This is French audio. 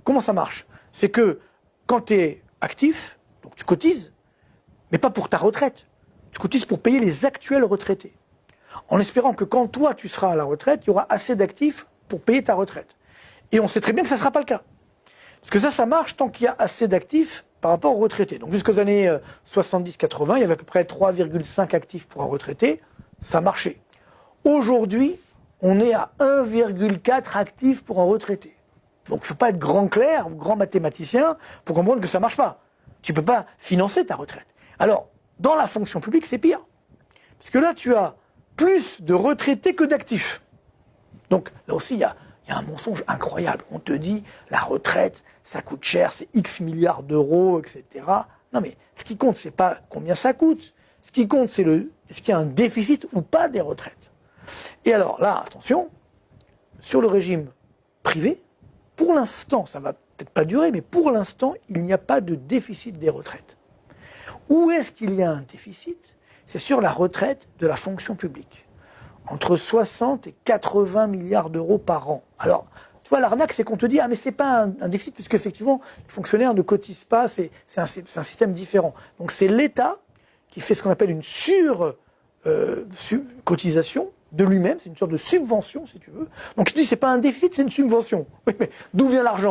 comment ça marche? C'est que quand tu es actif, donc tu cotises, mais pas pour ta retraite. Tu cotises pour payer les actuels retraités. En espérant que quand toi tu seras à la retraite, il y aura assez d'actifs pour payer ta retraite. Et on sait très bien que ça ne sera pas le cas. Parce que ça marche tant qu'il y a assez d'actifs par rapport aux retraités. Donc jusqu'aux années 70-80, il y avait à peu près 3,5 actifs pour un retraité, ça marchait. Aujourd'hui, on est à 1,4 actifs pour un retraité. Donc il ne faut pas être grand clerc ou grand mathématicien pour comprendre que ça ne marche pas. Tu ne peux pas financer ta retraite. Alors, dans la fonction publique, c'est pire. Parce que là, tu as plus de retraités que d'actifs. Donc là aussi, il y a un mensonge incroyable. On te dit, la retraite, ça coûte cher, c'est X milliards d'euros, etc. Non mais, ce qui compte, c'est pas combien ça coûte. Ce qui compte, c'est est-ce qu'il y a un déficit ou pas des retraites. Et alors là, attention, sur le régime privé, pour l'instant, ça va peut-être pas durer, mais pour l'instant, il n'y a pas de déficit des retraites. Où est-ce qu'il y a un déficit? C'est sur la retraite de la fonction publique. Entre 60 et 80 milliards d'euros par an. Alors, tu vois, l'arnaque, c'est qu'on te dit, ah mais c'est pas un déficit, puisque effectivement, les fonctionnaires ne cotisent pas, c'est un système différent. Donc c'est l'État qui fait ce qu'on appelle une cotisation de lui-même, c'est une sorte de subvention, si tu veux. Donc tu dis, c'est pas un déficit, c'est une subvention. Oui, mais d'où vient l'argent?